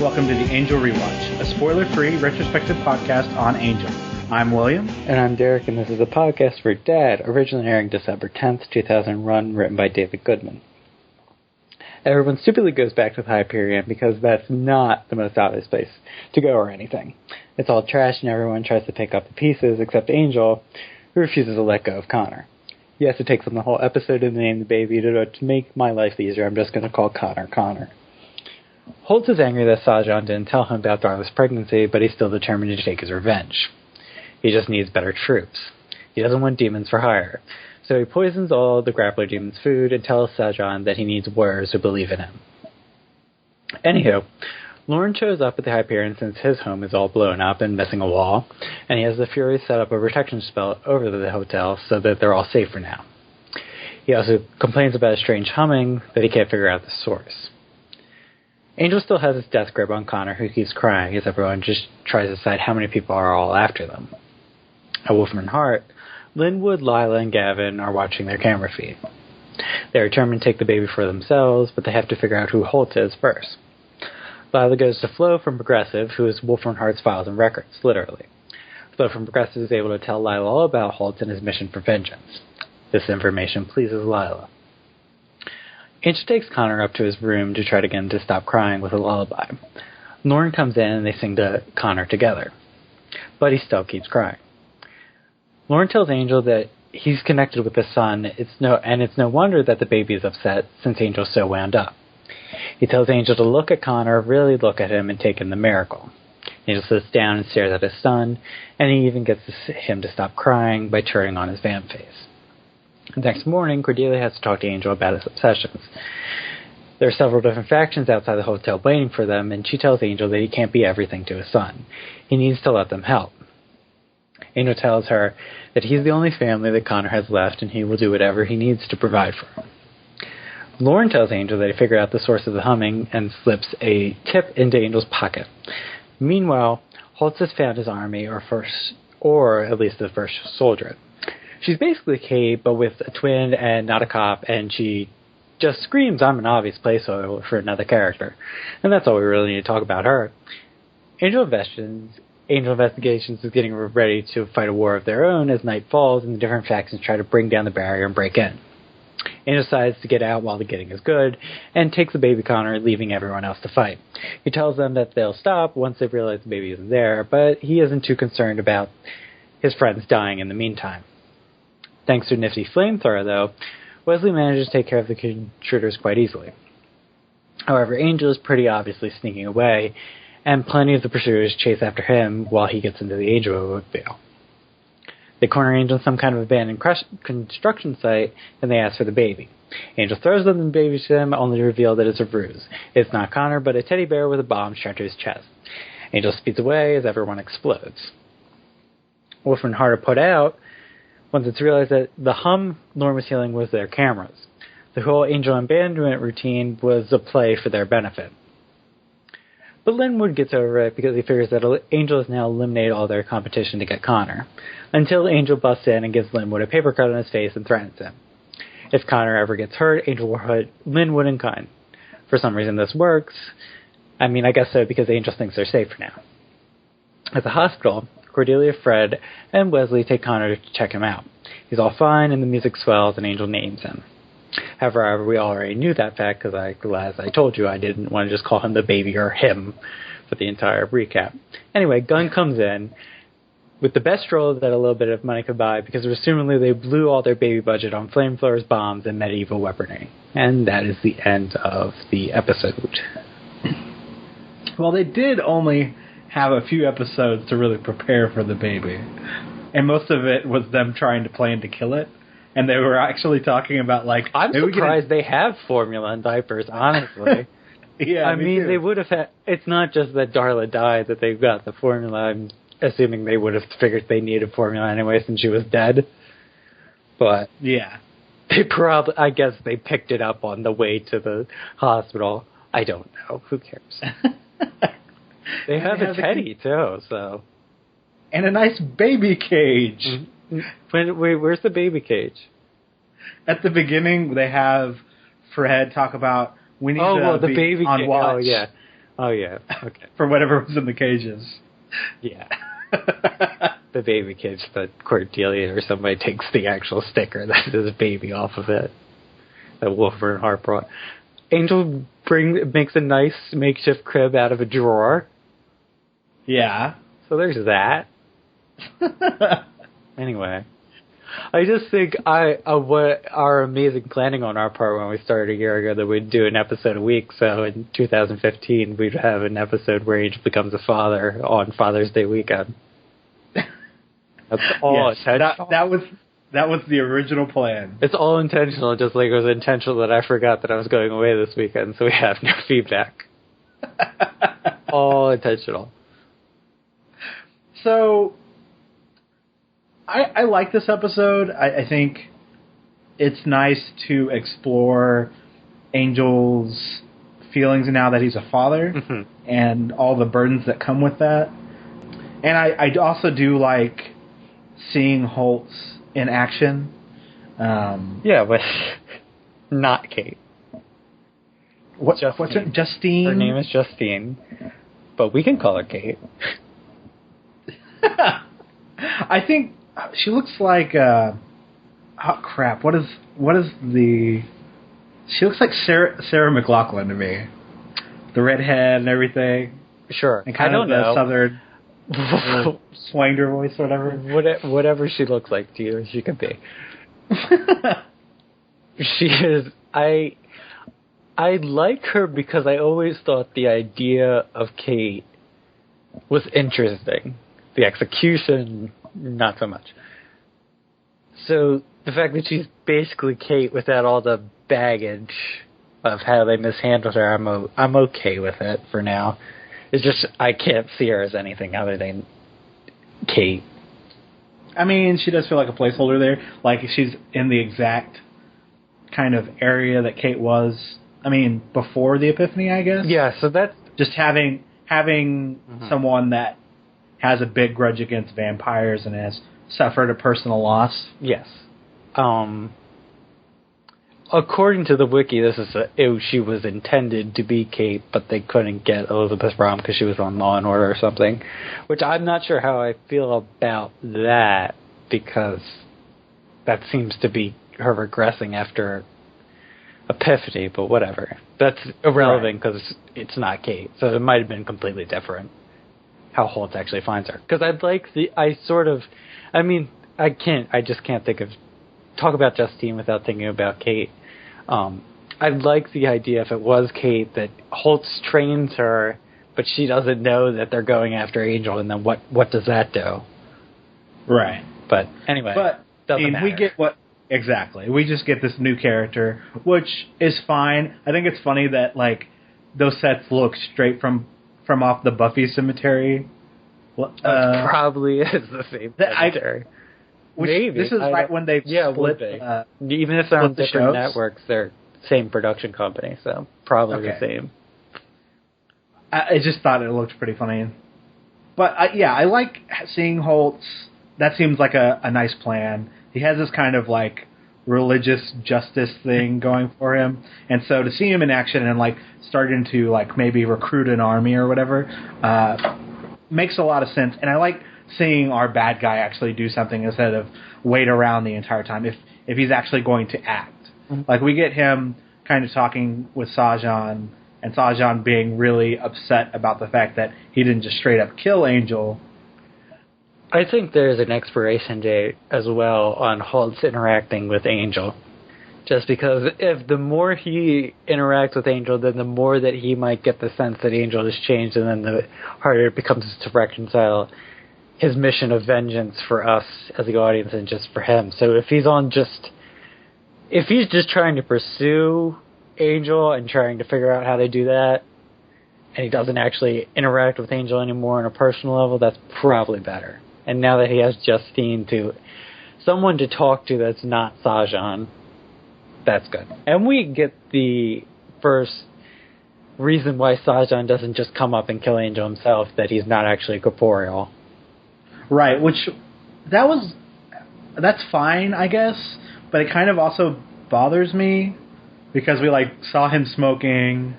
Welcome to the Angel Rewatch, a spoiler-free retrospective podcast on Angel. I'm William. And I'm Derek, and this is a podcast for Dad, originally airing December 10th, 2001, written by David Goodman. Everyone stupidly goes back to the Hyperion because that's not the most obvious place to go or anything. It's all trash and everyone tries to pick up the pieces except Angel, who refuses to let go of Connor. Yes, it takes them the whole episode to name the baby, to make my life easier, I'm just going to call Connor Connor. Holtz is angry that Sajan didn't tell him about Darla's pregnancy, but he's still determined to take his revenge. He just needs better troops. He doesn't want demons for hire, so he poisons all the grappler demons' food and tells Sajan that he needs warriors who believe in him. Anywho, Lauren shows up at the Hyperion since his home is all blown up and missing a wall, and he has the Furies set up a protection spell over the hotel so that they're all safe for now. He also complains about a strange humming that he can't figure out the source. Angel still has his death grip on Connor, who keeps crying as everyone just tries to decide how many people are all after them. At Wolfram and Hart, Linwood, Lila, and Gavin are watching their camera feed. They are determined to take the baby for themselves, but they have to figure out who Holt is first. Lila goes to Flo from Progressive, who is Wolfram and Hart's files and records, literally. Flo from Progressive is able to tell Lila all about Holt and his mission for vengeance. This information pleases Lila. Angel takes Connor up to his room to try to get him to stop crying with a lullaby. Lauren comes in and they sing to Connor together. But he still keeps crying. Lauren tells Angel that he's connected with the sun, it's no wonder that the baby is upset since Angel's so wound up. He tells Angel to look at Connor, really look at him, and take in the miracle. Angel sits down and stares at his son, and he even gets him to stop crying by turning on his vamp face. The next morning, Cordelia has to talk to Angel about his obsessions. There are several different factions outside the hotel waiting for them, and she tells Angel that he can't be everything to his son. He needs to let them help. Angel tells her that he's the only family that Connor has left, and he will do whatever he needs to provide for him. Lauren tells Angel that he figured out the source of the humming and slips a tip into Angel's pocket. Meanwhile, Holtz has found his army, or at least the first soldier. She's basically Kate, but with a twin and not a cop, and she just screams, I'm an obvious placeholder for another character. And that's all we really need to talk about her. Angel Investigations is getting ready to fight a war of their own as night falls and the different factions try to bring down the barrier and break in. Angel decides to get out while the getting is good, and takes the baby Connor, leaving everyone else to fight. He tells them that they'll stop once they realize the baby isn't there, but he isn't too concerned about his friends dying in the meantime. Thanks to a nifty flamethrower, though, Wesley manages to take care of the intruders quite easily. However, Angel is pretty obviously sneaking away, and plenty of the pursuers chase after him while he gets into the Angelmobile. They corner Angel in some kind of abandoned construction site, and they ask for the baby. Angel throws them the baby to them, only to reveal that it's a ruse. It's not Connor, but a teddy bear with a bomb strapped to his chest. Angel speeds away as everyone explodes. Wolfram and Hart are put out once it's realized that the hum Lauren was hearing was their cameras. The whole Angel abandonment routine was a play for their benefit. But Linwood gets over it because he figures that Angel has now eliminated all their competition to get Connor, until Angel busts in and gives Linwood a paper cut on his face and threatens him. If Connor ever gets hurt, Angel will hurt Linwood in kind. For some reason this works. I guess so because Angel thinks they're safe for now. At the hospital, Cordelia, Fred, and Wesley take Connor to check him out. He's all fine, and the music swells, and Angel names him. However, we already knew that fact, because as I told you, I didn't want to just call him the baby or him for the entire recap. Anyway, Gunn comes in with the best role that a little bit of money could buy, because assumingly they blew all their baby budget on flamethrowers, bombs, and medieval weaponry. And that is the end of the episode. Well, they did only have a few episodes to really prepare for the baby. And most of it was them trying to plan to kill it. And they were actually talking about, I'm surprised they have formula and diapers, honestly. Yeah, they would have had... It's not just that Darla died that they've got the formula. I'm assuming they would have figured they needed formula anyway since she was dead. But... yeah. I guess they picked it up on the way to the hospital. I don't know. Who cares? They have a teddy, too, so... And a nice baby cage. Wait, where's the baby cage? At the beginning, they have Fred talk about we need to the be baby on cage. watch. Oh, yeah. Oh, yeah. Okay. For whatever was in the cages. Yeah. The baby cage that Cordelia or somebody takes the actual sticker that says baby off of it. That Wolfram and Hart brought. Angel makes a nice makeshift crib out of a drawer. Yeah. So there's that. Anyway. I just think what our amazing planning on our part when we started a year ago that we'd do an episode a week. So in 2015, we'd have an episode where Angel becomes a father on Father's Day weekend. That's all intentional. That was the original plan. It's all intentional, just like it was intentional that I forgot that I was going away this weekend, so we have no feedback. All intentional. So, I like this episode. I think it's nice to explore Angel's feelings now that he's a father, and all the burdens that come with that. And I also do like seeing Holtz in action. Yeah, but not Kate. What's her? Justine? Her name is Justine, but we can call her Kate. I think she looks like oh crap! What is the? She looks like Sarah McLachlan to me. The redhead and everything. Sure, and kind I of don't know. Southern swanger voice, or whatever. Whatever she looks like to you, she could be. She is. I like her because I always thought the idea of Kate was interesting. The execution, not so much. So the fact that she's basically Kate without all the baggage of how they mishandled her, I'm okay with it for now. It's just I can't see her as anything other than Kate. I mean, she does feel like a placeholder there. Like she's in the exact kind of area that Kate was. I mean, before the Epiphany, I guess. Yeah. So that's just having someone that has a big grudge against vampires and has suffered a personal loss. Yes. According to the wiki, she was intended to be Kate, but they couldn't get Elizabeth Braun because she was on Law and Order or something. Which I'm not sure how I feel about that, because that seems to be her regressing after Epiphany, but whatever. That's irrelevant because it's not Kate, so it might have been completely different how Holtz actually finds her. Because I just can't think of, talk about Justine without thinking about Kate. I'd like the idea if it was Kate that Holtz trains her, but she doesn't know that they're going after Angel, and then what does that do? Right. But anyway, doesn't matter. We get exactly. We just get this new character, which is fine. I think it's funny that like those sets look straight from off the Buffy cemetery. Probably is the same cemetery. Maybe. This is right when they split. Even if they're on different networks, they're same production company, so probably the same. I just thought it looked pretty funny. But I like seeing Holtz. That seems like a nice plan. He has this kind of like religious justice thing going for him, and so to see him in action and like starting to like maybe recruit an army or whatever makes a lot of sense. And I like seeing our bad guy actually do something instead of wait around the entire time if he's actually going to act. Mm-hmm. Like we get him kind of talking with Sajan, and Sajan being really upset about the fact that he didn't just straight up kill Angel. I think there's an expiration date as well on Holtz interacting with Angel. Just because if the more he interacts with Angel, then the more that he might get the sense that Angel has changed, and then the harder it becomes to reconcile his mission of vengeance for us as the audience and just for him. So if he's just trying to pursue Angel and trying to figure out how to do that, and he doesn't actually interact with Angel anymore on a personal level, that's probably better. And now that he has Justine someone to talk to that's not Sajan, that's good. And we get the first reason why Sajan doesn't just come up and kill Angel himself, that he's not actually corporeal. Right, that's fine, I guess, but it kind of also bothers me because we like saw him smoking.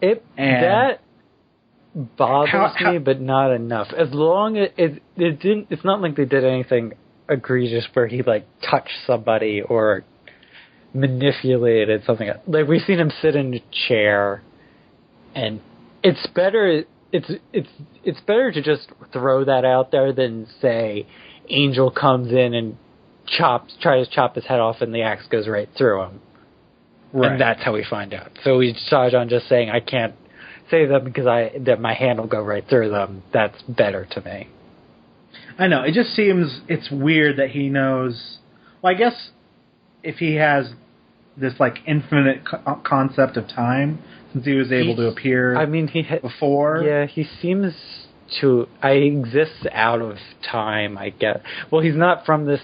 That bothers me, but not enough. As long as it didn't, it's not like they did anything egregious where he like touched somebody or manipulated something. Like we've seen him sit in a chair, and it's better. It's better to just throw that out there than say Angel comes in and tries to chop his head off, and the axe goes right through him. Right. And that's how we find out. So we Sajan just saying, I can't say them because that my hand will go right through them. That's better to me. I know. It just seems it's weird that he knows. Well, I guess if he has this like infinite concept of time, since he was able to appear. I mean, before. Yeah, he seems to. I exist out of time. I guess. Well, he's not from this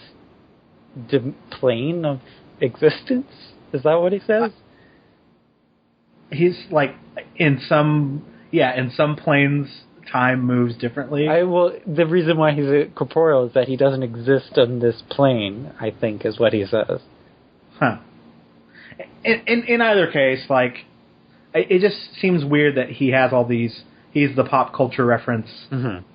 plane of existence. Is that what he says? He's like in some planes time moves differently. The reason why he's corporeal is that he doesn't exist on this plane, I think is what he says. Huh. In either case, like it just seems weird that he has all these. He's the pop culture reference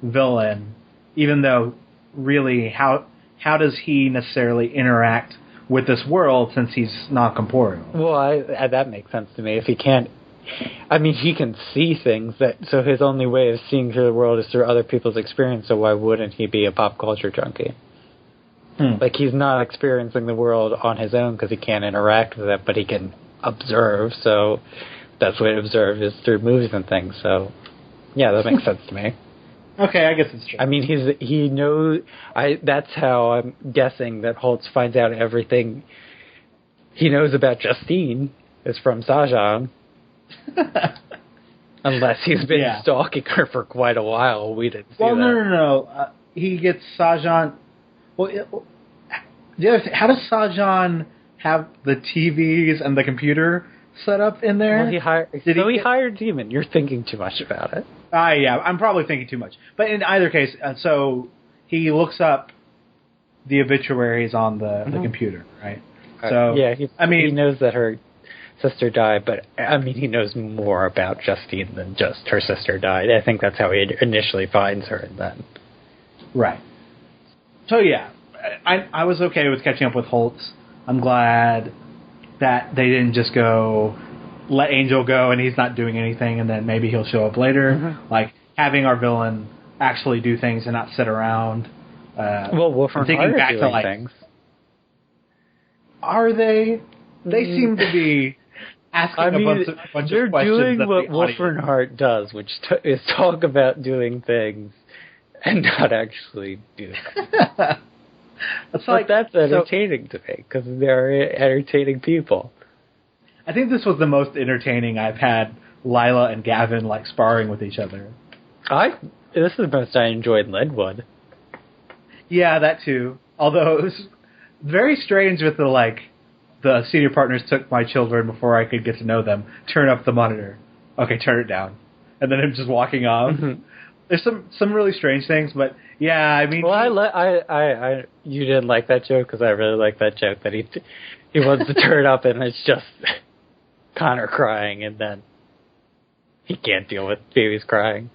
villain, even though really how does he necessarily interact with this world since he's not corporeal? Well, that makes sense to me. If he can't, I mean, he can see things so his only way of seeing through the world is through other people's experience. So why wouldn't he be a pop culture junkie? Like he's not experiencing the world on his own because he can't interact with it, but he can observe. So that's the way to observe is through movies and things. So yeah, that makes sense to me. Okay, I guess it's true. I mean, he knows. That's how I'm guessing that Holtz finds out everything he knows about Justine is from Sajan. Unless he's been stalking her for quite a while, we didn't see that. No. He gets Sajan. Well, how does Sajan have the TVs and the computer set up in there? Well, he hired Demon. You're thinking too much about it. Yeah, I'm probably thinking too much. But in either case, so he looks up the obituaries on the computer, right? So he knows that her sister died, but I mean, he knows more about Justine than just her sister died. I think that's how he initially finds her, and then right. So yeah, I was okay with catching up with Holtz. I'm glad that they didn't just go let Angel go and he's not doing anything, and then maybe he'll show up later. Like having our villain actually do things and not sit around. Wolf and Hart are doing things. Are they? They seem to be asking a bunch of questions. They're doing what Wolf and Hart does, which is talk about doing things and not actually do them. That's entertaining to me because they're entertaining people. I think this was the most entertaining I've had Lila and Gavin like sparring with each other. This is the most I enjoyed Linwood. Yeah, that too. Although it was very strange with the senior partners took my children before I could get to know them. Turn up the monitor. Okay, turn it down. And then him just walking off. There's some really strange things, but yeah, I mean. Well, you didn't like that joke because I really like that joke that he wants to turn up and it's just Connor crying and then he can't deal with babies crying.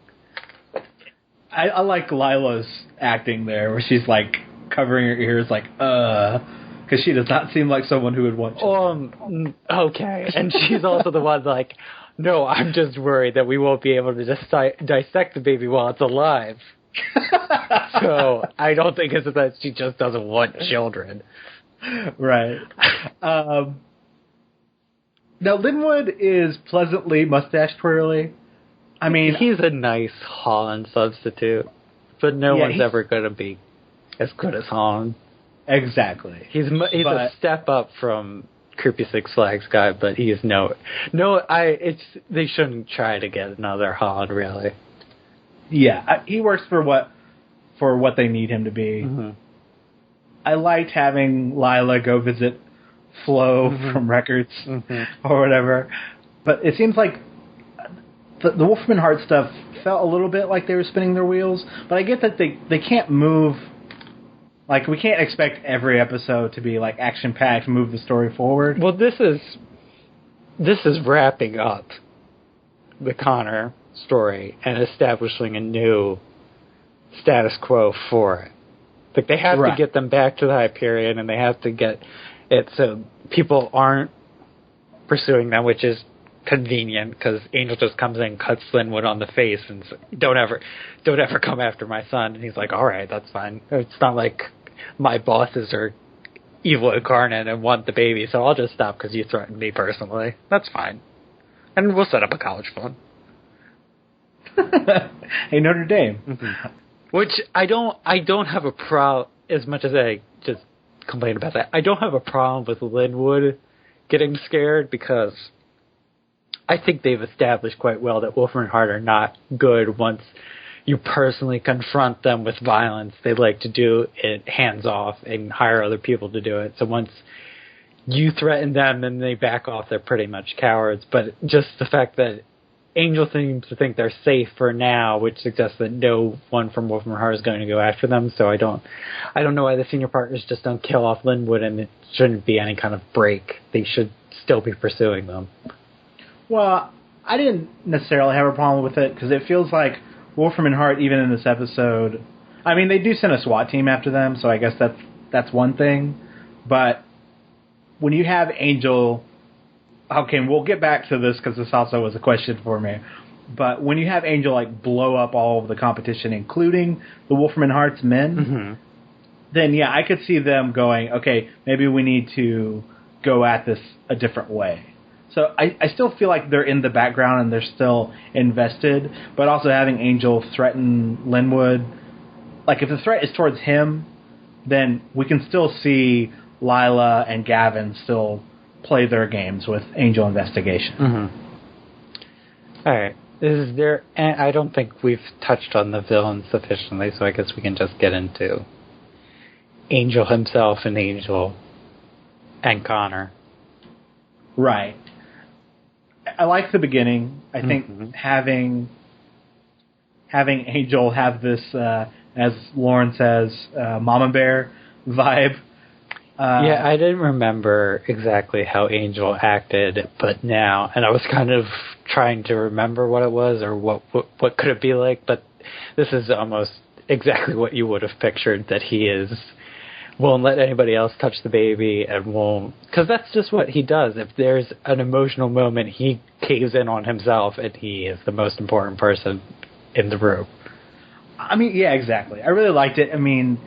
I like Lila's acting there, where she's like covering her ears, like because she does not seem like someone who would want children. Okay, and she's also the one like, no, I'm just worried that we won't be able to dissect the baby while it's alive. So I don't think it's that she just doesn't want children. Right. Now, Linwood is pleasantly mustache-twirly. I mean, he's a nice Han substitute, but no one's ever going to be as good as Han. Exactly. He's a step up from Creepy Six Flags guy, but he's they shouldn't try to get another Han, really. Yeah, he works for what they need him to be. Mm-hmm. I liked having Lila go visit Flo from Records or whatever, but it seems like the Wolfman Hart stuff felt a little bit like they were spinning their wheels, but I get that they can't move. Like, we can't expect every episode to be like action-packed, move the story forward. Well, this is wrapping up the Connor story and establishing a new status quo for it. Like, they have to get them back to the Hyperion, and they have to get it so people aren't pursuing them, which is convenient, because Angel just comes in and cuts Linwood on the face and says, don't ever come after my son. And he's like, all right, that's fine. It's not like my bosses are evil incarnate and want the baby, so I'll just stop because you threatened me personally. That's fine. And we'll set up a college fund. Hey, Notre Dame. Mm-hmm. Which I don't have a problem, as much as I just complain about that, I don't have a problem with Linwood getting scared, because I think they've established quite well that Wolfram and Hart are not good once you personally confront them with violence. They like to do it hands off and hire other people to do it. So once you threaten them and they back off, they're pretty much cowards. But just the fact that Angel seems to think they're safe for now, which suggests that no one from Wolfram and Hart is going to go after them. So I don't know why the senior partners just don't kill off Linwood, and it shouldn't be any kind of break. They should still be pursuing them. Well, I didn't necessarily have a problem with it, because it feels like Wolfram and Hart, even in this episode, I mean, they do send a SWAT team after them, so I guess that's one thing. But when you have Angel, okay, we'll get back to this because this also was a question for me. But when you have Angel like blow up all of the competition, including the Wolfram and Hart's men, mm-hmm. then yeah, I could see them going, okay, maybe we need to go at this a different way. So I still feel like they're in the background and they're still invested, but also having Angel threaten Linwood, like if the threat is towards him, then we can still see Lila and Gavin still play their games with Angel investigation. Mm-hmm. All right. And I don't think we've touched on the villain sufficiently, so I guess we can just get into Angel himself and Angel and Connor. Right. I like the beginning. I think mm-hmm. having Angel have this, as Lauren says, Mama Bear vibe. Yeah, I didn't remember exactly how Angel acted, but now, and I was kind of trying to remember what it was or what could it be like, but this is almost exactly what you would have pictured, that he won't let anybody else touch the baby and won't, because that's just what he does. If there's an emotional moment, he caves in on himself and he is the most important person in the room. I mean, yeah, exactly. I really liked it. I mean,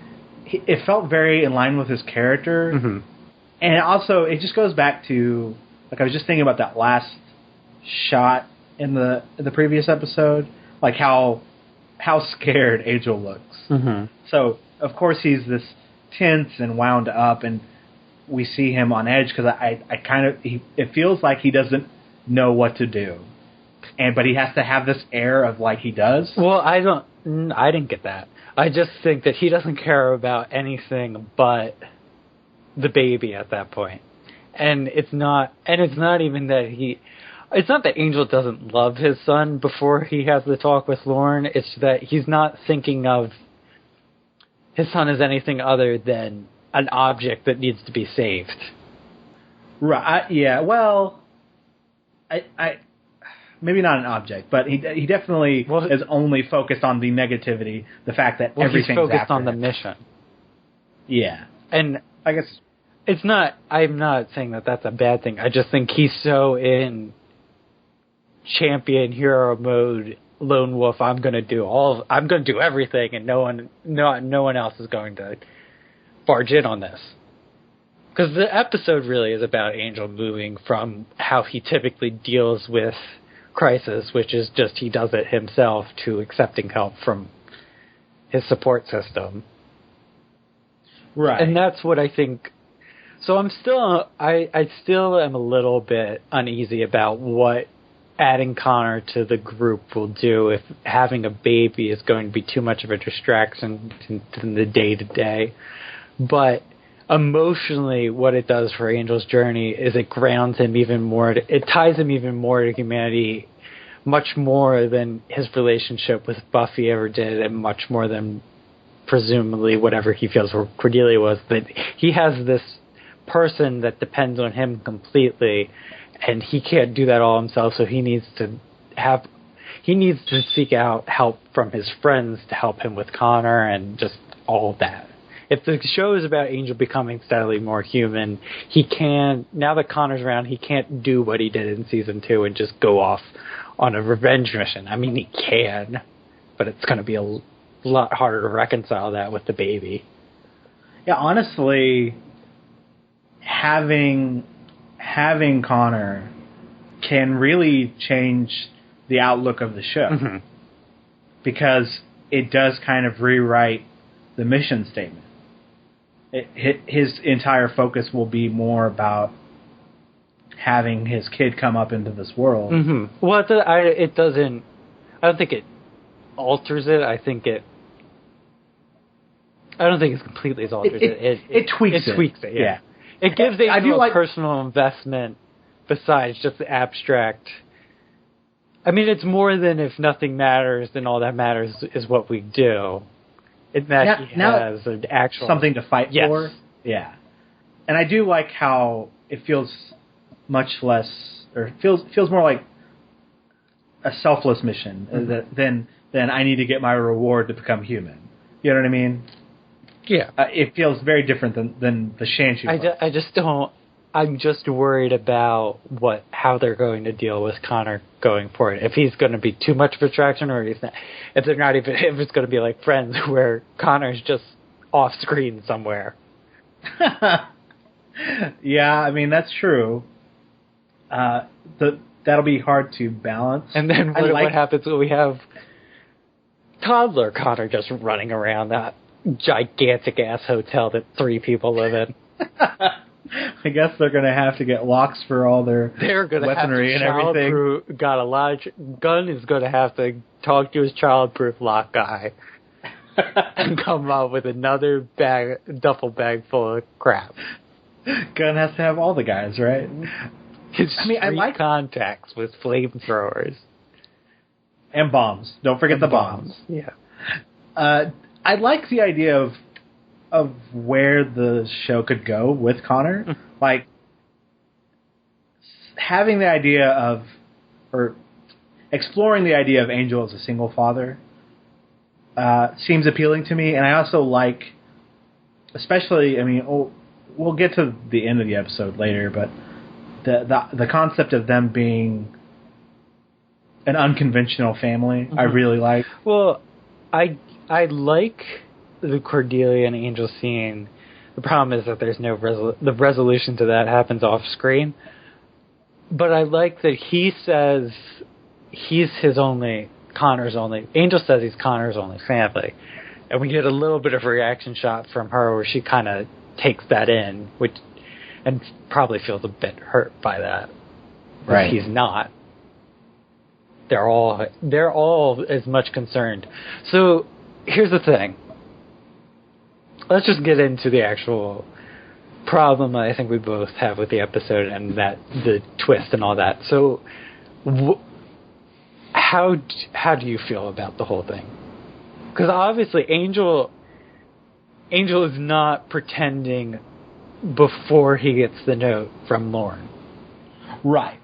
it felt very in line with his character. Mm-hmm. And also, it just goes back to, like, I was just thinking about that last shot in the previous episode, like how scared Angel looks. Mm-hmm. So, of course, he's this tense and wound up, and we see him on edge because it feels like he doesn't know what to do, but he has to have this air of like he does. Well, I didn't get that. I just think that he doesn't care about anything but the baby at that point, and it's not even that it's not that Angel doesn't love his son before he has the talk with Lauren. It's that he's not thinking of his son as anything other than an object that needs to be saved. Right. Yeah. Well, I maybe not an object, but he definitely is only focused on the negativity, the fact that everything's he's focused after on the him. mission. Yeah. And I guess it's not. I'm not saying that that's a bad thing. I just think he's so in champion hero mode. Lone wolf, I'm going to do everything, and no one else is going to barge in on this. Because the episode really is about Angel moving from how he typically deals with crisis, which is just he does it himself, to accepting help from his support system. Right. And that's what I think. So I still am a little bit uneasy about what adding Connor to the group will do if having a baby is going to be too much of a distraction in the day-to-day. But emotionally, what it does for Angel's journey is it grounds him even more. It ties him even more to humanity, much more than his relationship with Buffy ever did, and much more than presumably whatever he feels for Cordelia was. That he has this person that depends on him completely, and he can't do that all himself, so he needs he needs to seek out help from his friends to help him with Connor and just all that. If the show is about Angel becoming steadily more human, he can, now that Connor's around, he can't do what he did in season 2 and just go off on a revenge mission. I mean, he can, but it's going to be a lot harder to reconcile that with the baby. Yeah, honestly, having Connor can really change the outlook of the show. Mm-hmm. Because it does kind of rewrite the mission statement. His entire focus will be more about having his kid come up into this world. Mm-hmm. Well, it doesn't... I don't think it alters it. I don't think it's completely alters it. It tweaks it. It tweaks it, yeah. It gives Angel a personal investment besides just the abstract... I mean, it's more than if nothing matters, then all that matters is what we do. He has an actual... Something to fight for. Yeah. And I do like how it feels much less... Or feels more like a selfless mission than I need to get my reward to become human. You know what I mean? Yeah. It feels very different than the Shanshu. I just don't... I'm just worried about how they're going to deal with Connor going forward. If he's going to be too much of a distraction, or if it's going to be like Friends, where Connor's just off screen somewhere. Yeah, I mean that's true. That'll be hard to balance. And then what happens when we have toddler Connor just running around that gigantic ass hotel that 3 people live in? I guess they're going to have to get locks for all their weaponry and everything. Gunn is going to have to talk to his childproof lock guy and come up with another duffel bag full of crap. Gunn has to have all the guys, right? I like contacts with flamethrowers and bombs. Don't forget the bombs. Yeah. I like the idea of where the show could go with Connor. Like, having the idea of, or exploring the idea of Angel as a single father seems appealing to me. And I also like, especially, I mean, we'll get to the end of the episode later, but the concept of them being an unconventional family, I really like. Well, I like the Cordelia and Angel scene. The problem is that there's no the resolution to that happens off screen. But I like that he says he's Connor's only. Angel says he's Connor's only family, and we get a little bit of a reaction shot from her where she kind of takes that in, and probably feels a bit hurt by that. Right, he's not. They're all as much concerned. So here's the thing. Let's just get into the actual problem I think we both have with the episode and the twist and all that. So, how do you feel about the whole thing? Because obviously, Angel is not pretending before he gets the note from Lauren. Right.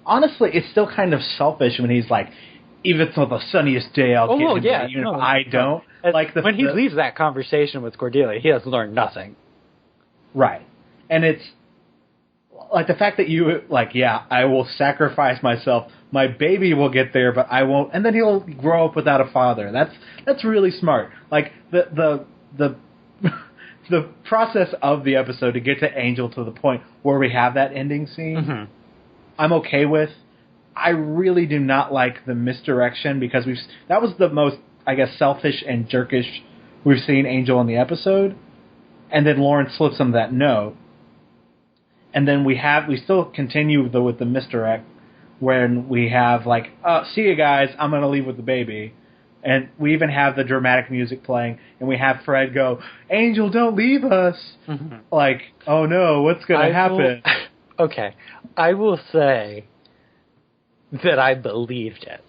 Honestly, it's still kind of selfish when he's like, even till the sunniest day I'll get him, even if I don't. When he leaves that conversation with Cordelia, he has learned nothing. Right. And it's like the fact that you, I will sacrifice myself. My baby will get there, but I won't. And then he'll grow up without a father. That's really smart. Like, the process of the episode to get to Angel to the point where we have that ending scene, I'm okay with. I really do not like the misdirection because that was the most, I guess, selfish and jerkish we've seen Angel in the episode. And then Lauren slips him that note. And then we still continue with the misdirect when we have see you guys, I'm going to leave with the baby. And we even have the dramatic music playing and we have Fred go, Angel, don't leave us. Like, oh no, what's going to happen? Okay. I will say that I believed it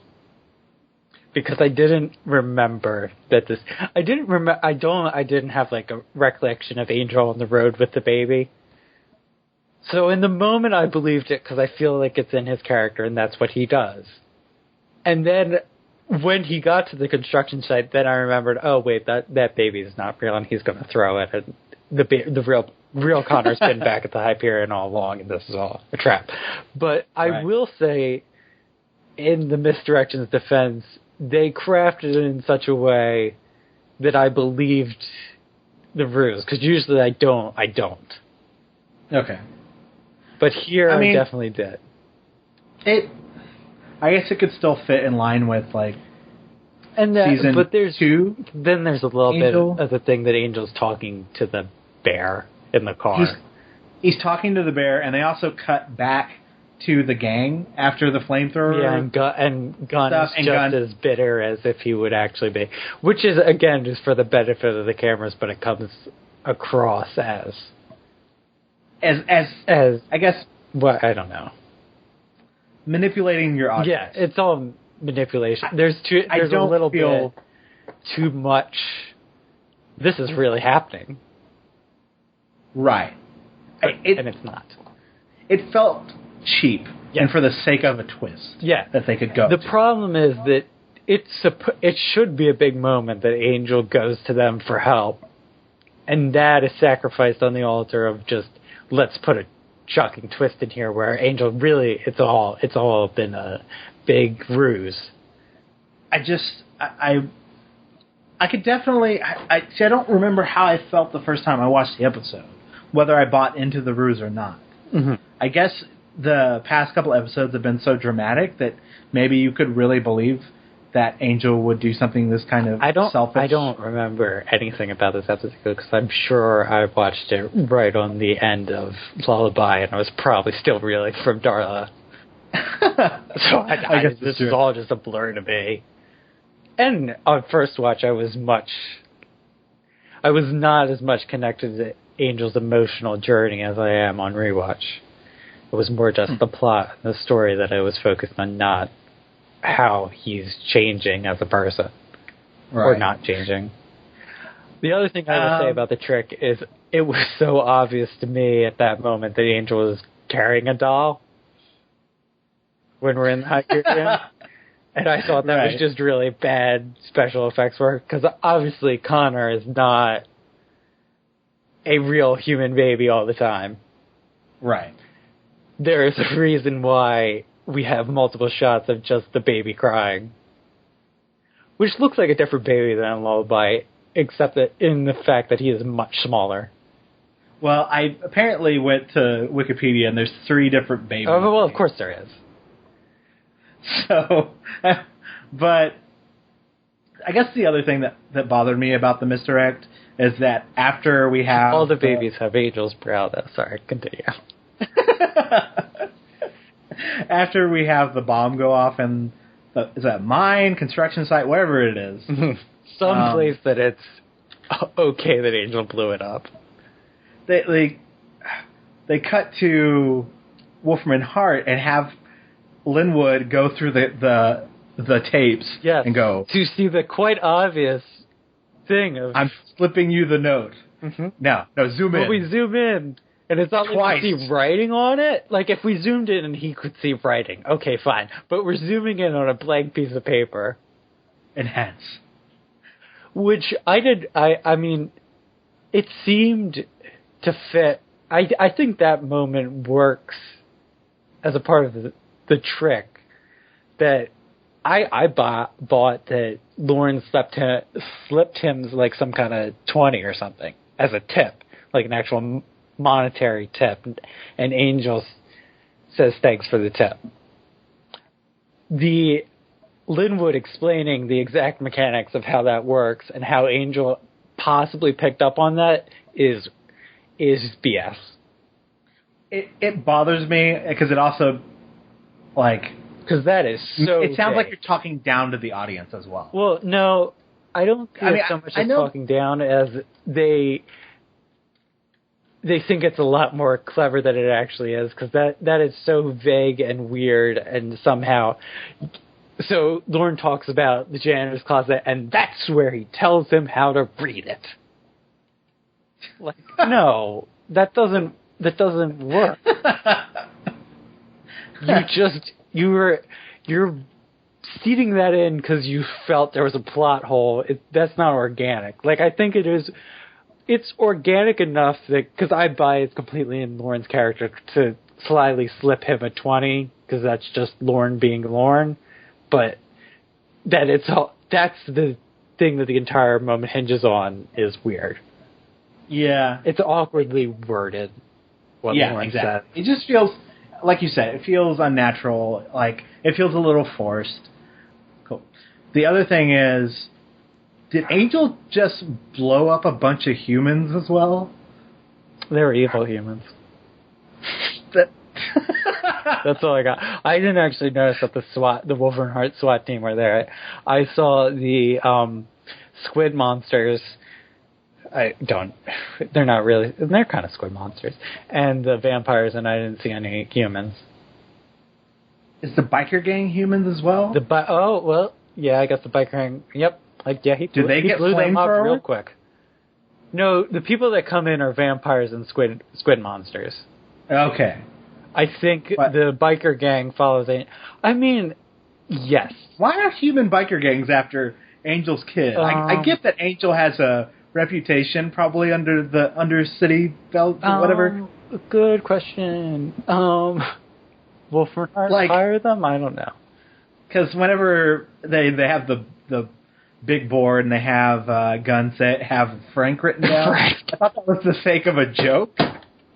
because I didn't remember that this. I didn't have a recollection of Angel on the road with the baby. So in the moment I believed it because I feel like it's in his character and that's what he does. And then when he got to the construction site, then I remembered, oh wait, that baby is not real and he's going to throw it. And the real Connor's been back at the Hyperion all along and this is all a trap. But I will say, in the Misdirection's defense, they crafted it in such a way that I believed the ruse. Because usually I don't. Okay. But here I definitely did. I guess it could still fit in line with, like, season but there's 2. Then there's a little Angel. bit of the thing that Angel's talking to the bear in the car. He's talking to the bear, and they also cut back to the gang after the flamethrower. Yeah, and Gunn is just as bitter as if he would actually be. Which is, again, just for the benefit of the cameras, but it comes across as I guess... Well, I don't know. Manipulating your audience. Yeah, it's all manipulation. There's a little bit too much. This is really happening. Right. And it's not. It felt cheap, and for the sake of a twist. Yeah. That they could go The problem is that it should be a big moment that Angel goes to them for help, and that is sacrificed on the altar of just, let's put a shocking twist in here where Angel really, it's all been a big ruse. I could definitely... I don't remember how I felt the first time I watched the episode, whether I bought into the ruse or not. Mm-hmm. I guess the past couple episodes have been so dramatic that maybe you could really believe that Angel would do something this kind of selfish. I don't remember anything about this episode because I'm sure I watched it right on the end of Lullaby and I was probably still reeling from Darla. So I guess this is all just a blur to me. And on first watch, I was not as much connected to Angel's emotional journey as I am on Rewatch. It was more just the plot, the story that I was focused on, not how he's changing as a person. Right. Or not changing. The other thing I will say about the trick is it was so obvious to me at that moment that Angel was carrying a doll when we're in the Hyperion. And I thought that was just really bad special effects work, because obviously Connor is not a real human baby all the time. Right. There is a reason why we have multiple shots of just the baby crying. Which looks like a different baby than in Lullaby, except that in the fact that he is much smaller. Well, I apparently went to Wikipedia and there's 3 different babies. Oh, well, of course there is. So, but I guess the other thing that bothered me about the misdirect is that after we have... All the babies have Angel's brow, though. Sorry, continue. After we have the bomb go off in, is that mine, construction site, wherever it is. Some place that it's okay that Angel blew it up. They cut to Wolfram and Hart and have Linwood go through the tapes and go... To see the quite obvious thing of... I'm slipping you the note. Mm-hmm. No, zoom in. But we zoom in, and it's not like we see writing on it. Like, if we zoomed in and he could see writing, okay, fine. But we're zooming in on a blank piece of paper. Enhance. Which I mean, it seemed to fit. I think that moment works as a part of the trick that I bought that Lauren slipped him like some kind of 20 or something as a tip, like an actual monetary tip, and Angel says thanks for the tip. The Linwood explaining the exact mechanics of how that works and how Angel possibly picked up on that is BS. It bothers me because it also, like... Because that is so... It sounds like you're talking down to the audience as well. Well, no, I don't think so much as talking down as they think it's a lot more clever than it actually is, because that is so vague and weird and somehow... So Lauren talks about the janitor's closet, and that's where he tells him how to read it. Like, no, that doesn't that doesn't work. You're seeding that in because you felt there was a plot hole. That's not organic. Like, I think it's organic enough that, because I buy it's completely in Lauren's character to slyly slip him a 20, because that's just Lauren being Lauren, but that's the thing that the entire moment hinges on is weird. Yeah. It's awkwardly worded, what Lauren said. It just feels, like you said, it feels unnatural, like, it feels a little forced. Cool. The other thing is, did Angel just blow up a bunch of humans as well? They were evil humans. That's all I got. I didn't actually notice that the Wolverine Heart SWAT team were there. I saw the squid monsters. They're not really, they're kind of squid monsters. And the vampires, and I didn't see any humans. Is the biker gang humans as well? Yeah, I guess the biker gang, yep. He blew them up real real quick. No, the people that come in are vampires and squid monsters. Okay. I think the biker gang follows I mean, yes. Why are human biker gangs after Angel's kid? I get that Angel has a reputation probably under the Undercity belt or whatever. Good question. Wolfram hire them? I don't know. Because whenever they have the big board and they have guns that have Frank written down, Frank. I thought that was the sake of a joke.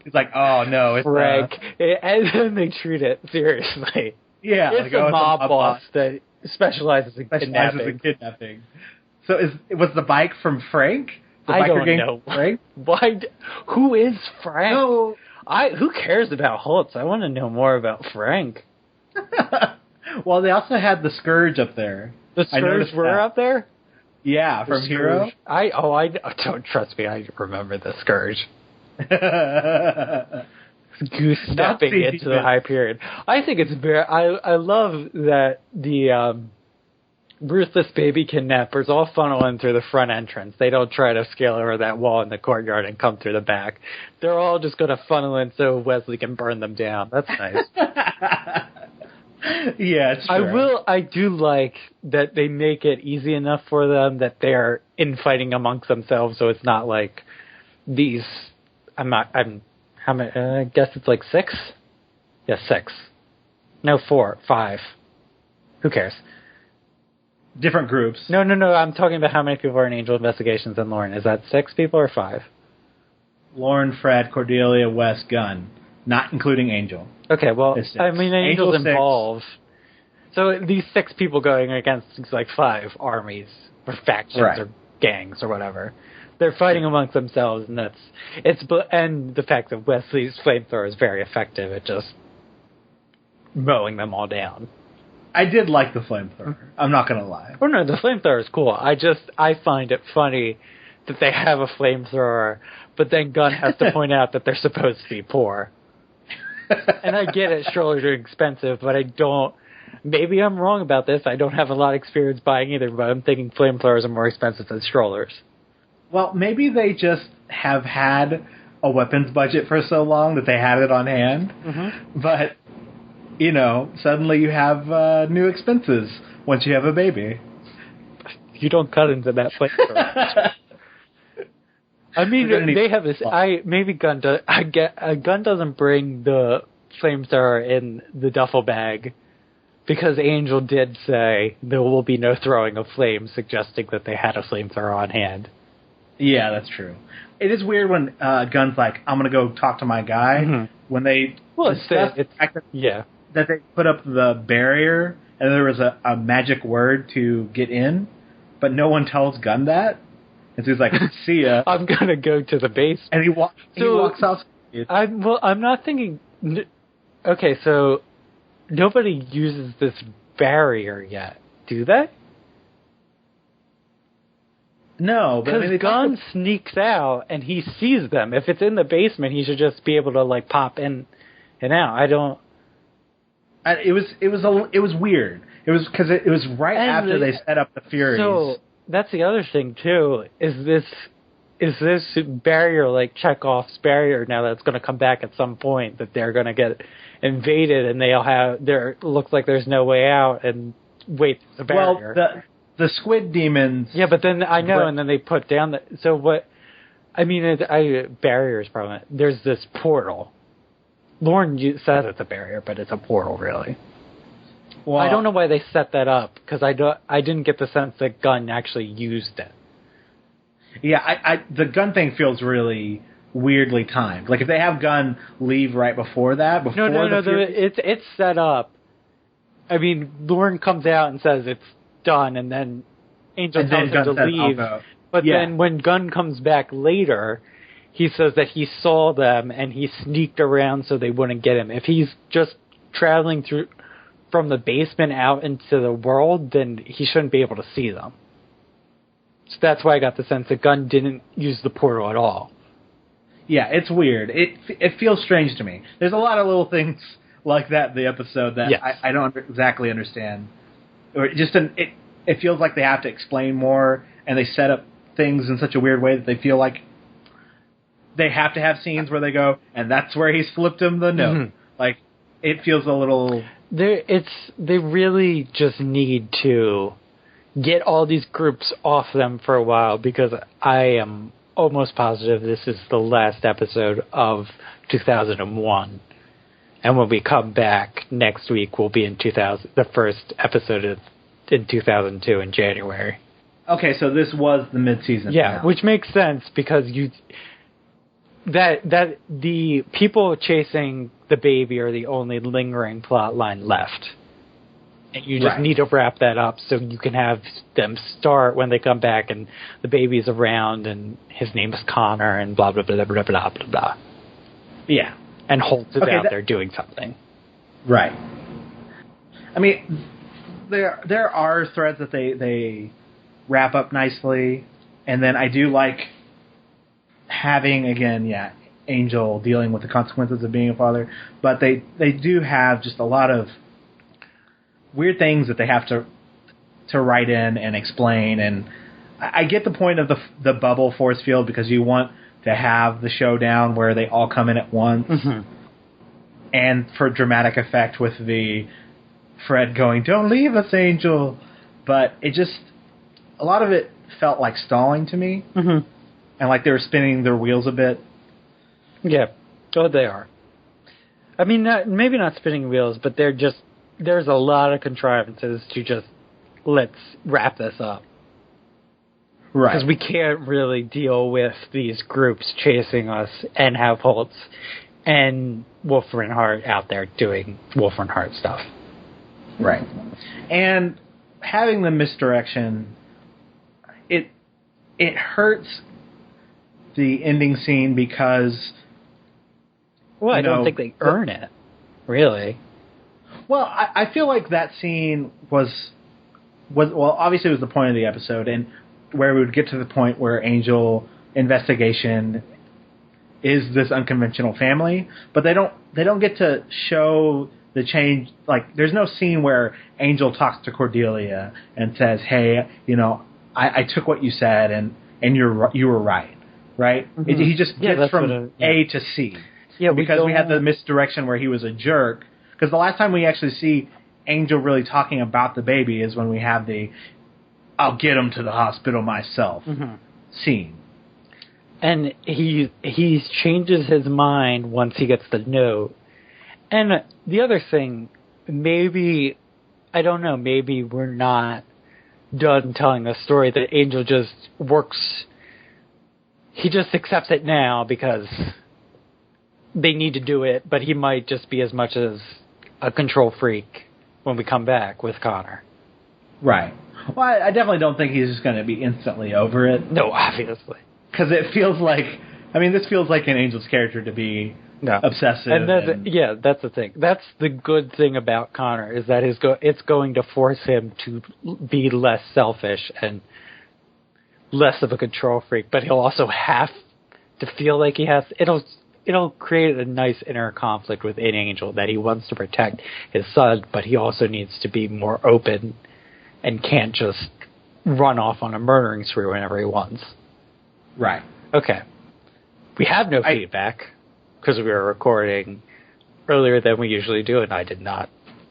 It's like, oh no, it's Frank. And then they treat it seriously. Yeah, it's a mob boss that specializes in kidnapping. So was the bike from Frank? The I biker don't gang know. Frank? Why? Who is Frank? No. Who cares about Holtz? I want to know more about Frank. Well, they also had the Scourge up there. The Scourge were up there? Yeah, from Hero. I don't, trust me, I remember the Scourge. Goose stepping into the high period. I think it's very. I love that the ruthless baby kidnappers all funnel in through the front entrance. They don't try to scale over that wall in the courtyard and come through the back. They're all just going to funnel in so Wesley can burn them down. That's nice. Yeah, it's true. I do like that they make it easy enough for them that they're infighting amongst themselves, so it's not like these. I guess it's like 6? Yeah, 6. No, 4, 5. Who cares? Different groups. No. I'm talking about how many people are in Angel Investigations and Lauren. Is that 6 people or 5? Lauren, Fred, Cordelia, Wes, Gunn. Not including Angel. Okay, well, I mean, Angel's involved. So these 6 people going against like 5 armies or factions or gangs or whatever. They're fighting amongst themselves, and and the fact that Wesley's flamethrower is very effective at just mowing them all down. I did like the flamethrower. I'm not going to lie. Oh no, the flamethrower is cool. I find it funny that they have a flamethrower, but then Gunn has to point out that they're supposed to be poor. And I get it, strollers are expensive, but I don't. Maybe I'm wrong about this. I don't have a lot of experience buying either, but I'm thinking flamethrowers are more expensive than strollers. Well, maybe they just have had a weapons budget for so long that they had it on hand. Mm-hmm. But, suddenly you have new expenses once you have a baby. You don't cut into that flamethrower. I mean, they have this. Maybe Gunn does. Gunn doesn't bring the flamethrower in the duffel bag because Angel did say there will be no throwing of flames, suggesting that they had a flamethrower on hand. Yeah, that's true. It is weird when Gunn's like, "I'm gonna go talk to my guy." Mm-hmm. When they that they put up the barrier and there was a magic word to get in, but no one tells Gunn that. And so he's like, see ya. I'm going to go to the base. And he walks off. I'm not thinking... Okay, so nobody uses this barrier yet, do they? No. Because Gunn sneaks out and he sees them. If it's in the basement, he should just be able to pop in and out. I don't... It was weird. It was because it was right after they set up the Furies. So... That's the other thing, too, is this is this barrier like Chekhov's barrier now that's going to come back at some point, that they're going to get invaded and they'll have looks like there's no way out, and wait, the barrier. Well, the squid demons. Yeah, but then I know, and then they put down the. So what? I mean, barrier is probably. There's this portal. Lauren says it's a barrier, but it's a portal, really. Well, I don't know why they set that up, because I didn't get the sense that Gunn actually used it. Yeah, the Gunn thing feels really weirdly timed. Like if they have Gunn leave right before that, it's set up. I mean, Lauren comes out and says it's done, and then Angel tells him to leave. But then when Gunn comes back later, he says that he saw them and he sneaked around so they wouldn't get him. If he's just traveling through from the basement out into the world, then he shouldn't be able to see them. So that's why I got the sense that Gunn didn't use the portal at all. Yeah, it's weird. It feels strange to me. There's a lot of little things like that in the episode that I don't exactly understand. Or it feels like they have to explain more, and they set up things in such a weird way that they feel like they have to have scenes where they go, and that's where he's flipped him the note. Mm-hmm. Like, it feels a little... They really just need to get all these groups off them for a while, because I am almost positive this is the last episode of 2001. And when we come back next week, we'll be in the first episode in 2002 in January. Okay, so this was the mid-season finale. Which makes sense, because that the people chasing the baby are the only lingering plot line left. And you just need to wrap that up so you can have them start when they come back and the baby's around and his name is Connor and blah, blah, blah, blah, blah, blah, blah. Yeah. And Holt is out there doing something. Right. I mean, there are threads that they wrap up nicely, and then I do like having, again, Angel dealing with the consequences of being a father, but they do have just a lot of weird things that they have to write in and explain, and I get the point of the bubble force field, because you want to have the showdown where they all come in at once, and for dramatic effect with the Fred going, "Don't leave us, Angel," but it just, a lot of it felt like stalling to me, and like they were spinning their wheels a bit. Yeah, they are. I mean, maybe not spinning wheels, but there's a lot of contrivances to just, let's wrap this up. Right. Because we can't really deal with these groups chasing us and have Holtz and Wolfram Hart out there doing Wolfram Hart stuff. Right. And having the misdirection, it hurts the ending scene because... Well, I don't think they earn it, really. Well, I feel like that scene was obviously it was the point of the episode, and where we would get to the point where Angel investigation is this unconventional family, but they don't get to show the change. Like, there's no scene where Angel talks to Cordelia and says, "Hey, I took what you said, and you were right." Mm-hmm. He just gets from A to C. Yeah, because we had the misdirection where he was a jerk. Because the last time we actually see Angel really talking about the baby is when we have the "I'll get him to the hospital myself" scene. And he changes his mind once he gets the note. And the other thing, maybe, I don't know, maybe we're not done telling the story, that Angel just works, he just accepts it now because they need to do it, but he might just be as much as a control freak when we come back with Connor. Right. Well, I definitely don't think he's just going to be instantly over it. No, obviously. Because it feels like, this feels like an Angel's character to be obsessive. And that's the thing. That's the good thing about Connor, is that it's going to force him to be less selfish and less of a control freak, but he'll also have to feel like he has, it'll create a nice inner conflict within Angel, that he wants to protect his son, but he also needs to be more open and can't just run off on a murdering spree whenever he wants. Right. Okay. We have no feedback because we were recording earlier than we usually do, and I did not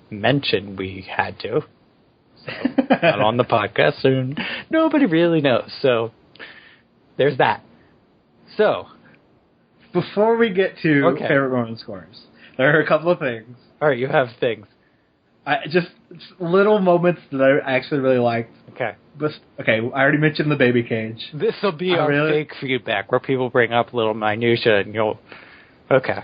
mention we had to. So, not on the podcast, and nobody really knows. So, there's that. So, before we get to favorite moment scores, there are a couple of things. All right, you have things. Just little moments that I actually really liked. Okay. I already mentioned the baby cage. This will be our fake feedback where people bring up little minutia and you'll... Okay.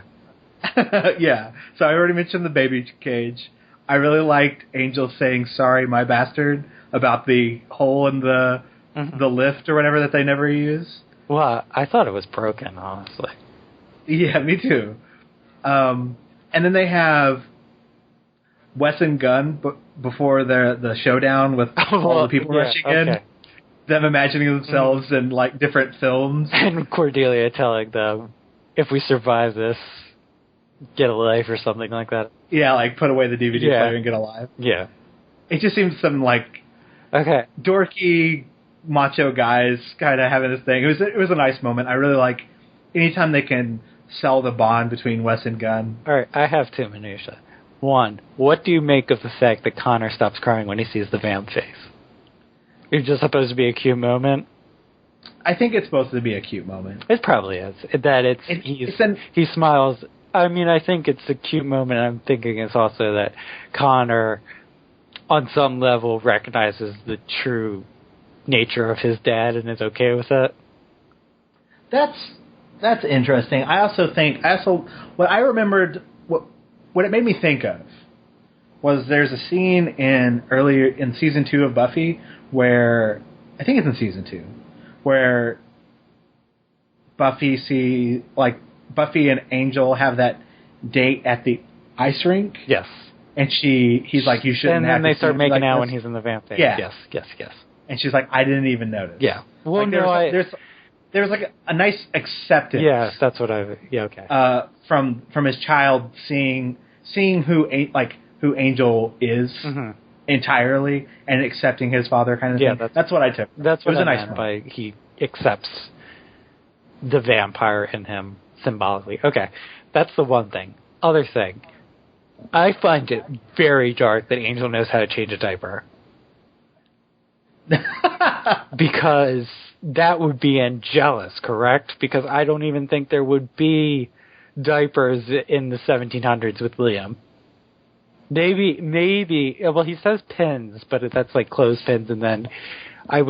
Yeah. So I already mentioned the baby cage. I really liked Angel saying, "Sorry, my bastard," about the hole in the lift or whatever that they never use. Well, I thought it was broken, honestly. Yeah, me too. And then they have Wes and Gunn before the showdown with all the people rushing in. Them imagining themselves in like different films. And Cordelia telling them, "If we survive this, get a life," or something like that. Yeah, like put away the DVD player and get alive. Yeah. It just seems some like dorky macho guys kind of having this thing. It was a nice moment. I really like anytime they can sell the bond between Wes and Gunn. All right, I have two minutia. One, what do you make of the fact that Connor stops crying when he sees the vamp face? It's just supposed to be a cute moment? I think it's supposed to be a cute moment. It probably is. That he smiles. I mean, I think it's a cute moment. I'm thinking it's also that Connor, on some level, recognizes the true nature of his dad and is okay with it. That's interesting. I also think what I remembered what it made me think of was there's a scene earlier in season 2 of Buffy where I think it's in season 2 where Buffy and Angel have that date at the ice rink. Yes. And he's like, "You shouldn't have." And then they start making out when he's in the vamp thing. Yeah. Yes. And she's like, "I didn't even notice." Yeah. Well, like, there's like a nice acceptance. Yes, that's what okay. From his child seeing who Angel is entirely and accepting his father kind of thing. That's what I took. That's what I meant by he accepts the vampire in him symbolically. Okay, that's the one thing. Other thing, I find it very dark that Angel knows how to change a diaper. Because that would be Angelus, correct? Because I don't even think there would be diapers in the 1700s with Liam. Maybe. Well, he says pins, but that's like clothespins, and then I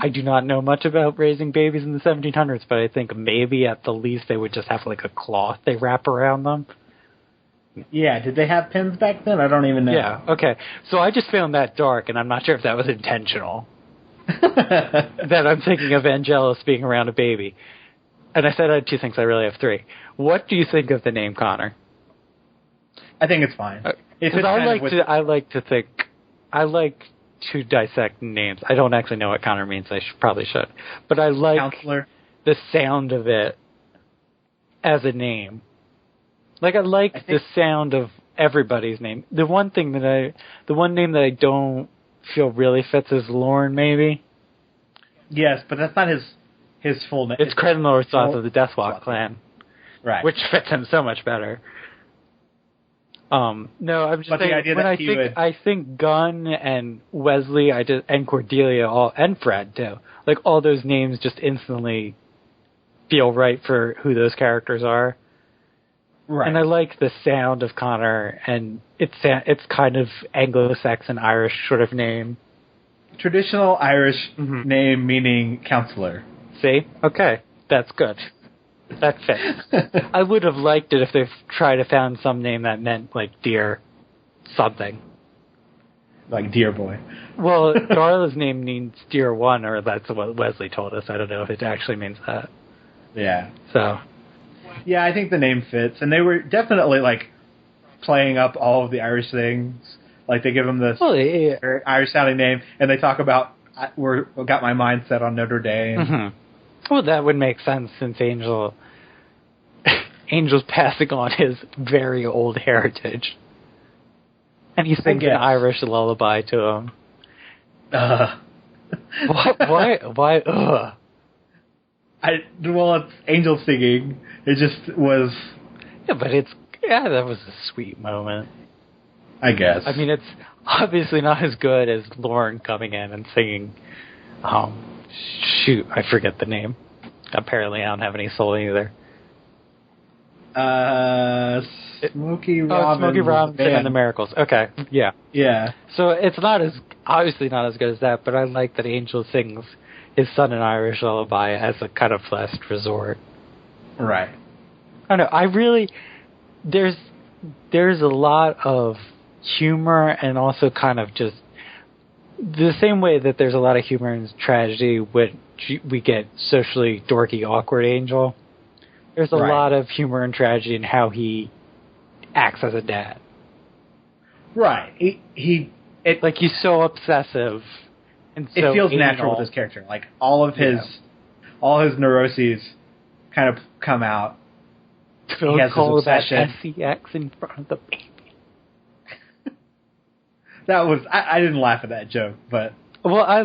do not know much about raising babies in the 1700s, but I think maybe at the least they would just have like a cloth they wrap around them. Yeah, did they have pins back then? I don't even know. Yeah, okay. So I just found that dark, and I'm not sure if that was intentional. That I'm thinking of Angelus being around a baby. And I said I had two things, I really have three. What do you think of the name Connor? I think it's fine. I like to dissect names. I don't actually know what Connor means. I probably should. But I like Counselor. The sound of it as a name. Like I like the sound of everybody's name. The one name that I don't feel really fits is Lorne, maybe. Yes, but that's not his full name. It's Criminal Response of the Deathwalk Clan, right? Which fits him so much better. No, I'm just saying. I think Gunn and Wesley, and Cordelia, and Fred too. Like all those names just instantly feel right for who those characters are. Right. And I like the sound of Connor, and it's kind of Anglo-Saxon Irish sort of name. Traditional Irish name meaning counselor. See? Okay. That's good. That fits. I would have liked it if they tried to found some name that meant, like, dear something. Like Dear Boy. Well, Darla's name means Dear One, or that's what Wesley told us. I don't know if it actually means that. Yeah. So... Yeah, I think the name fits, and they were definitely like playing up all of the Irish things. Like they give them this Irish-sounding name, and they talk about got my mind set on Notre Dame. Mm-hmm. Well, that would make sense since Angel's passing on his very old heritage, and he's singing an Irish lullaby to him. Why? It's Angel singing. It just was. Yeah, but that was a sweet moment. I guess. I mean, it's obviously not as good as Lauren coming in and singing. Shoot, I forget the name. Apparently, I don't have any soul either. Smokey Robinson. Smokey Robinson and the Miracles. Okay, yeah. Yeah. So it's obviously not as good as that, but I like that Angel sings his son an Irish lullaby as a kind of last resort. Right. I don't know. There's a lot of humor and also kind of just the same way that there's a lot of humor in tragedy when we get socially dorky, awkward Angel. There's a lot of humor and tragedy in how he acts as a dad. Right. He's so obsessive. And so it feels anal. natural with his character. Like all his neuroses kind of come out. He has this obsession. SEX in front of the baby. That was I didn't laugh at that joke, but I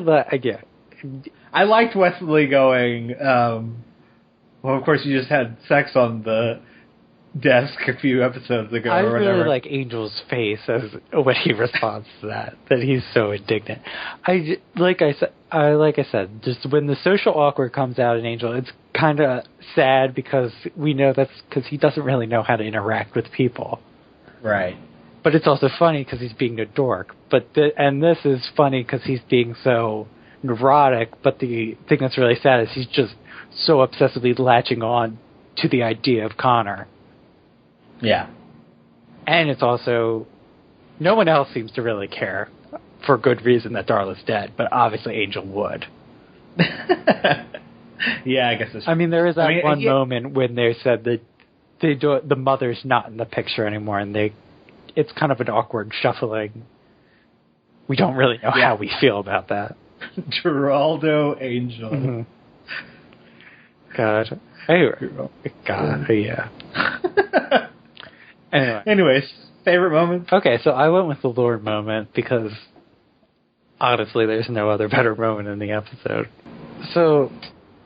liked Wesley going. Well, of course, you just had sex on the desk a few episodes ago. I or whatever. really like Angel's face as when he responds to that he's so indignant. Like I said, just when the social awkward comes out in Angel, it's kind of sad because we know that's because he doesn't really know how to interact with people. Right. But it's also funny because he's being a dork. And this is funny because he's being so neurotic. But the thing that's really sad is he's just so obsessively latching on to the idea of Connor. Yeah. And it's also, no one else seems to really care for good reason that Darla's dead, but obviously Angel would. Yeah, I guess it's true. I mean, there is that one moment when they said that the mother's not in the picture anymore, and it's kind of an awkward shuffling. We don't really know how we feel about that. Geraldo Angel. Mm-hmm. God. Yeah. Anyways, favorite moments? Okay, so I went with the Lord moment because honestly, there's no other better moment in the episode. So,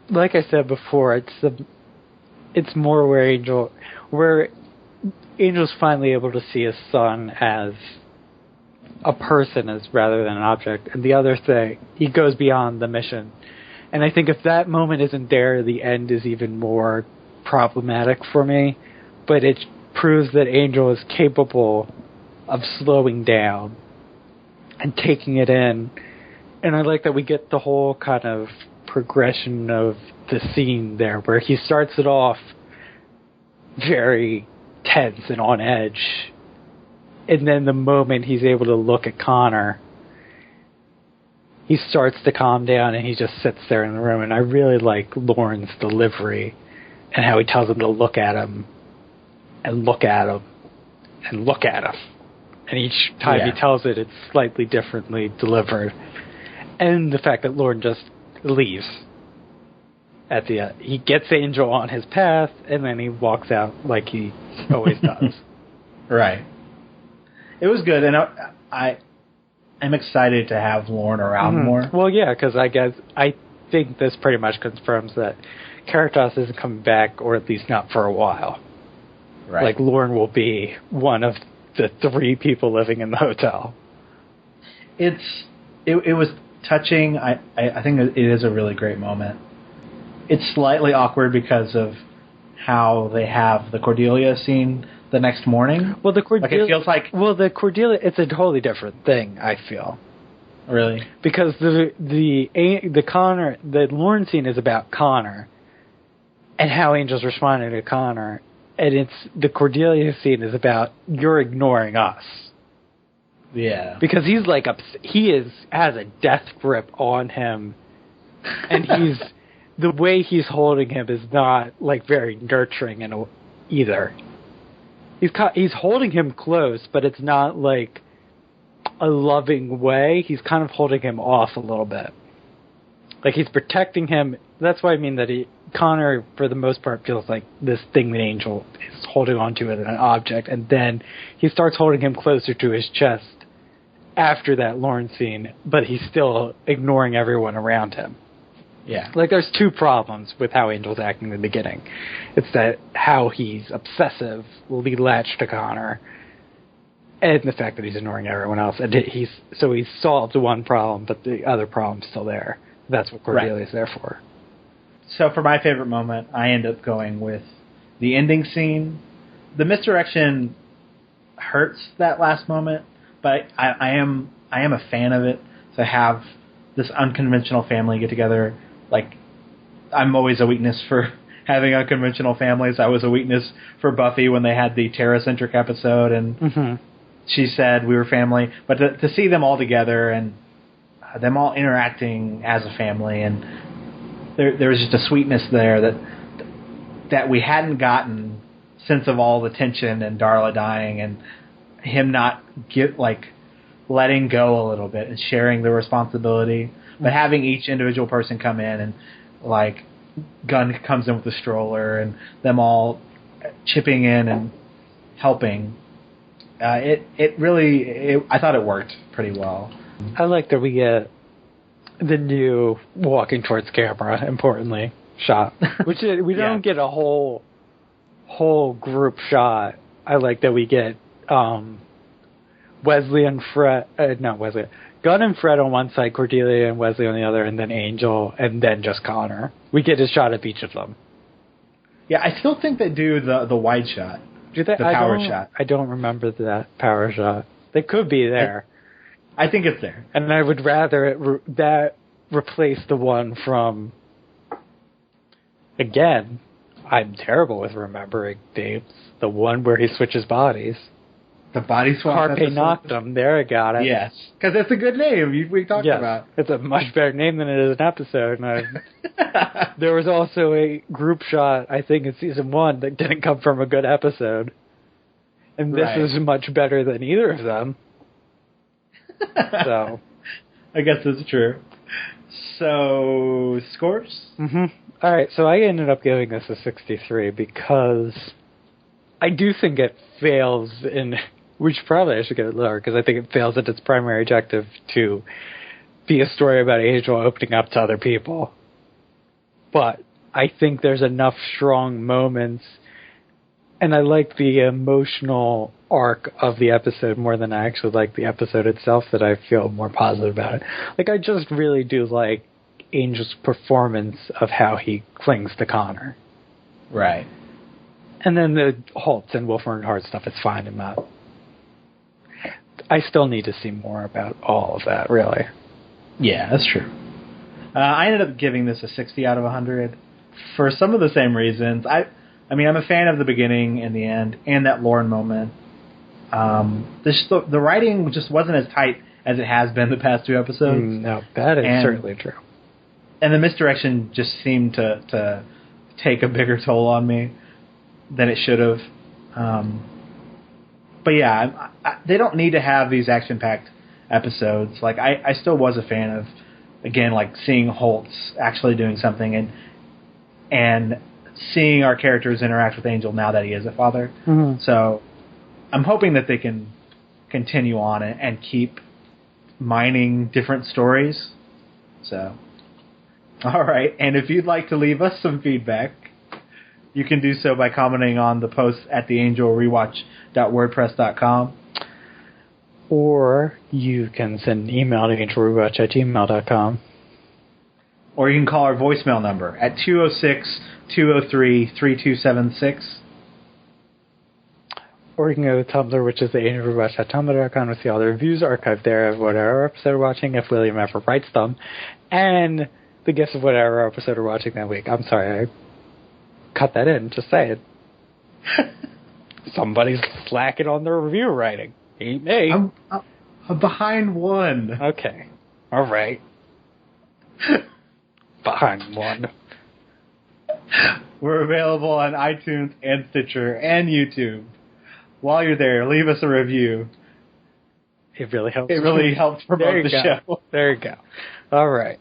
like I said before, it's more where Angel's finally able to see his son as a person rather than an object. And the other thing, he goes beyond the mission. And I think if that moment isn't there, the end is even more problematic for me. But it proves that Angel is capable of slowing down and taking it in. And I like that we get the whole kind of progression of the scene there, where he starts it off very tense and on edge. And then the moment he's able to look at Connor, he starts to calm down and he just sits there in the room. And I really like Lauren's delivery and how he tells him to look at him and look at him and look at him. And each time he tells it, it's slightly differently delivered. And the fact that Lauren just leaves at the end. He gets Angel on his path and then he walks out like he always does. Right. It was good, and I'm excited to have Lauren around more. Well, yeah, because I think this pretty much confirms that Caritas isn't coming back, or at least not for a while. Right. Like, Lauren will be one of the 3 people living in the hotel. It was touching. I think it is a really great moment. It's slightly awkward because of how they have the Cordelia scene the next morning. Well, the Cordelia, it feels like the Cordelia, it's a totally different thing, I feel. Really? Because the Lauren scene is about Connor and how Angel's responding to Connor, and the Cordelia scene is about you're ignoring us. Yeah. Because he's like has a death grip on him, and the way he's holding him is not like very nurturing either. He's holding him close, but it's not like a loving way. He's kind of holding him off a little bit. Like he's protecting him. That's why I mean that Connor, for the most part, feels like this thing that Angel is holding onto as an object, and then he starts holding him closer to his chest after that Lauren scene, but he's still ignoring everyone around him. Yeah. Like, there's two problems with how Angel's acting in the beginning. It's that how he's obsessively latched to Connor, and the fact that he's ignoring everyone else. And he's solved one problem, but the other problem's still there. That's what Cordelia's there for. So for my favorite moment, I end up going with the ending scene. The misdirection hurts that last moment, but I am a fan of it, to have this unconventional family get together. Like, I'm always a weakness for having unconventional families. I was a weakness for Buffy when they had the Terra-centric episode, and she said we were family. But to see them all together and them all interacting as a family, and there was just a sweetness there that we hadn't gotten since of all the tension and Darla dying and him not letting go a little bit and sharing the responsibility, but having each individual person come in, and like Gunn comes in with the stroller and them all chipping in and helping. I thought it worked pretty well. I like that we get the new walking towards camera, importantly, shot, which we don't get a whole group shot. I like that we get Wesley and Fred, not Wesley, Gunn and Fred on one side, Cordelia and Wesley on the other, and then Angel, and then just Connor. We get a shot of each of them. Yeah, I still think they do the wide shot. Do they? The power shot. I don't remember that power shot. They could be there. I think it's there. And I would rather that replace the one from... Again, I'm terrible with remembering dates. The one where he switches bodies. The body swap Carpe episode? Noctem. There, I got it. Yes. Because that's a good name we talked about. It's a much better name than it is an episode. And there was also a group shot, I think, in season 1 that didn't come from a good episode. And this is much better than either of them. So, I guess that's true. So, scores? All right, so I ended up giving this a 63 because I do think it fails in... Which probably I should get it lower, because I think it fails at its primary objective to be a story about Angel opening up to other people. But I think there's enough strong moments, and I like the emotional arc of the episode more than I actually like the episode itself, that I feel more positive about it. Like, I just really do like Angel's performance of how he clings to Connor. Right. And then the Holtz and Wolfram and Hart stuff, it's fine in that. I still need to see more about all of that, really. Yeah, that's true. I ended up giving this a 60 out of 100 for some of the same reasons. I mean, I'm a fan of the beginning and the end and that Lauren moment. The writing just wasn't as tight as it has been the past 2 episodes. No, that is certainly true. And the misdirection just seemed to take a bigger toll on me than it should have. But yeah, they don't need to have these action-packed episodes. Like, I still was a fan of, again, like seeing Holtz actually doing something and seeing our characters interact with Angel now that he is a father. So I'm hoping that they can continue on and keep mining different stories. So, all right. And if you'd like to leave us some feedback, you can do so by commenting on the post at theangelrewatch.wordpress.com. Or you can send an email to angelrewatch@gmail.com. Or you can call our voicemail number at 206-203-3276. Or you can go to Tumblr, which is theangelrewatch.tumblr.com, to see all the reviews archived there of whatever episode we're watching, if William ever writes them, and the gifts of whatever episode we're watching that week. I'm sorry, I cut that in, just say it. Somebody's slacking on their review writing. Ain't me. I'm behind one. Okay. All right. Behind one. We're available on iTunes and Stitcher and YouTube. While you're there, leave us a review. It really helps. It really helps promote the show. There you go. All right.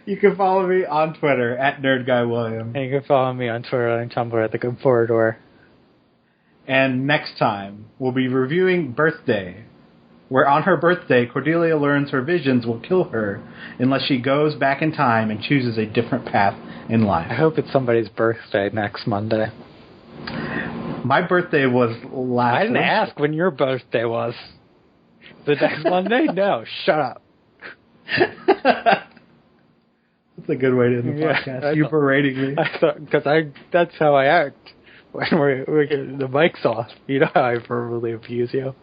You can follow me on Twitter at NerdGuyWilliam. And you can follow me on Twitter and Tumblr at The Good Corridor. And next time, we'll be reviewing Birthday where on her birthday, Cordelia learns her visions will kill her unless she goes back in time and chooses a different path in life. I hope it's somebody's birthday next Monday. My birthday was last I didn't ask when your birthday was. The next Monday? No, shut up. That's a good way to end the podcast. You berating me. I thought, because that's how I act when we're getting the mic's off. You know how I verbally abuse you.